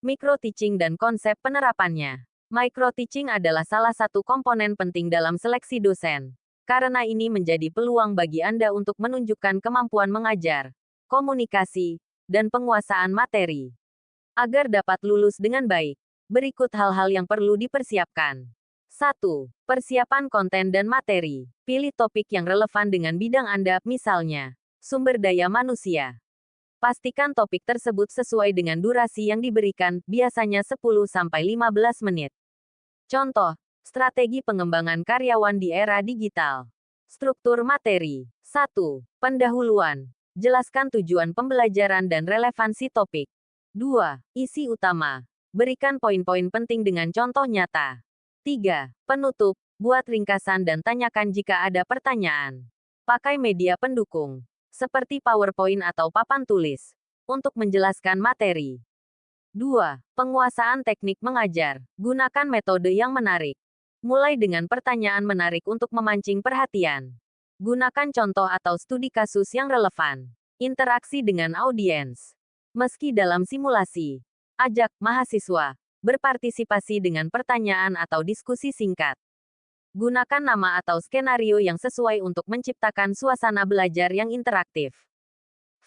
Micro-teaching dan konsep penerapannya. Micro-teaching adalah salah satu komponen penting dalam seleksi dosen. Karena ini menjadi peluang bagi Anda untuk menunjukkan kemampuan mengajar, komunikasi, dan penguasaan materi. Agar dapat lulus dengan baik, berikut hal-hal yang perlu dipersiapkan. 1. Persiapan konten dan materi. Pilih topik yang relevan dengan bidang Anda, misalnya, sumber daya manusia. Pastikan topik tersebut sesuai dengan durasi yang diberikan, biasanya 10-15 menit. Contoh, strategi pengembangan karyawan di era digital. Struktur materi. 1. Pendahuluan. Jelaskan tujuan pembelajaran dan relevansi topik. 2. Isi utama. Berikan poin-poin penting dengan contoh nyata. 3. Penutup. Buat ringkasan dan tanyakan jika ada pertanyaan. Pakai media pendukung, seperti PowerPoint atau papan tulis, untuk menjelaskan materi. 2. Penguasaan teknik mengajar. Gunakan metode yang menarik. Mulai dengan pertanyaan menarik untuk memancing perhatian. Gunakan contoh atau studi kasus yang relevan. Interaksi dengan audiens. Meski dalam simulasi, ajak mahasiswa berpartisipasi dengan pertanyaan atau diskusi singkat. Gunakan nama atau skenario yang sesuai untuk menciptakan suasana belajar yang interaktif.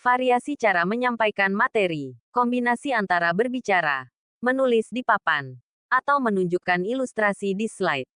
Variasi cara menyampaikan materi, kombinasi antara berbicara, menulis di papan, atau menunjukkan ilustrasi di slide.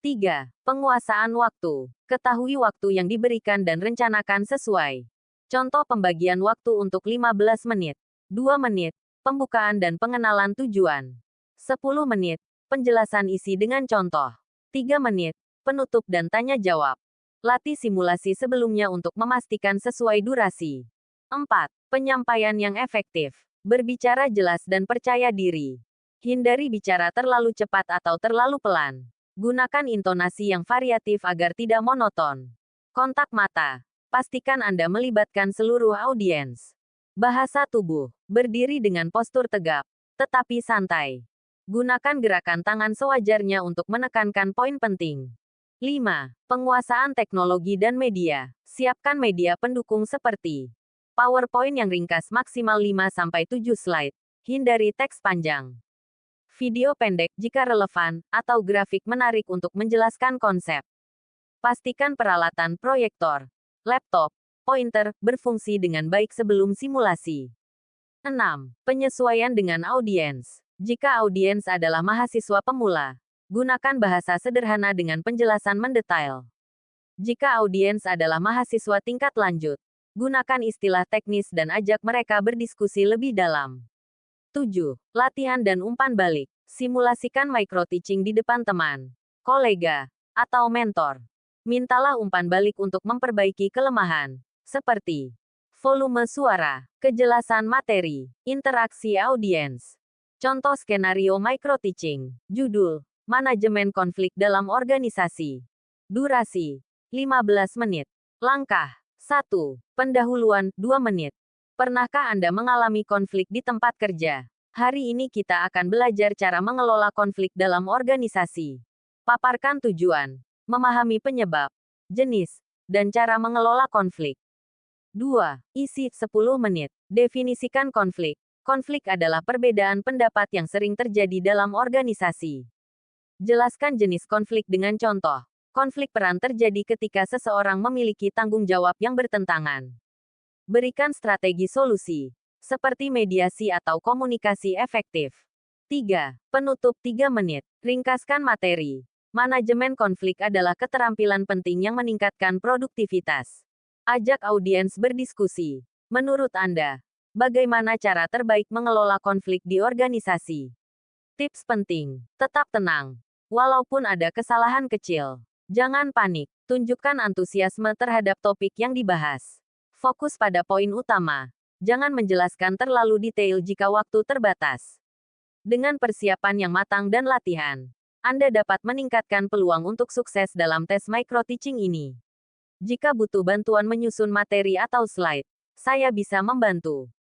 3. Penguasaan waktu. Ketahui waktu yang diberikan dan rencanakan sesuai. Contoh pembagian waktu untuk 15 menit, 2 menit, pembukaan dan pengenalan tujuan. 10 menit, penjelasan isi dengan contoh. 3 menit, penutup dan tanya jawab. Latih simulasi sebelumnya untuk memastikan sesuai durasi. 4. Penyampaian yang efektif. Berbicara jelas dan percaya diri. Hindari bicara terlalu cepat atau terlalu pelan. Gunakan intonasi yang variatif agar tidak monoton. Kontak mata. Pastikan Anda melibatkan seluruh audiens. Bahasa tubuh. Berdiri dengan postur tegap, tetapi santai. Gunakan gerakan tangan sewajarnya untuk menekankan poin penting. 5. Penguasaan teknologi dan media. Siapkan media pendukung seperti PowerPoint yang ringkas maksimal 5-7 slide. Hindari teks panjang. Video pendek jika relevan, atau grafik menarik untuk menjelaskan konsep. Pastikan peralatan proyektor, laptop, pointer, berfungsi dengan baik sebelum simulasi. 6. Penyesuaian dengan audiens. Jika audiens adalah mahasiswa pemula, gunakan bahasa sederhana dengan penjelasan mendetail. Jika audiens adalah mahasiswa tingkat lanjut, gunakan istilah teknis dan ajak mereka berdiskusi lebih dalam. 7. Latihan dan umpan balik. Simulasikan micro-teaching di depan teman, kolega, atau mentor. Mintalah umpan balik untuk memperbaiki kelemahan, seperti volume suara, kejelasan materi, interaksi audiens. Contoh skenario micro-teaching. Judul, Manajemen Konflik dalam Organisasi. Durasi, 15 menit. Langkah, 1. Pendahuluan, 2 menit. Pernahkah Anda mengalami konflik di tempat kerja? Hari ini kita akan belajar cara mengelola konflik dalam organisasi. Paparkan tujuan, memahami penyebab, jenis, dan cara mengelola konflik. 2. Isi 10 menit. Definisikan konflik. Konflik adalah perbedaan pendapat yang sering terjadi dalam organisasi. Jelaskan jenis konflik dengan contoh. Konflik peran terjadi ketika seseorang memiliki tanggung jawab yang bertentangan. Berikan strategi solusi, seperti mediasi atau komunikasi efektif. 3. Penutup 3 menit. Ringkaskan materi. Manajemen konflik adalah keterampilan penting yang meningkatkan produktivitas. Ajak audiens berdiskusi. Menurut Anda, bagaimana cara terbaik mengelola konflik di organisasi? Tips penting. Tetap tenang. Walaupun ada kesalahan kecil, jangan panik. Tunjukkan antusiasme terhadap topik yang dibahas. Fokus pada poin utama. Jangan menjelaskan terlalu detail jika waktu terbatas. Dengan persiapan yang matang dan latihan, Anda dapat meningkatkan peluang untuk sukses dalam tes micro-teaching ini. Jika butuh bantuan menyusun materi atau slide, saya bisa membantu.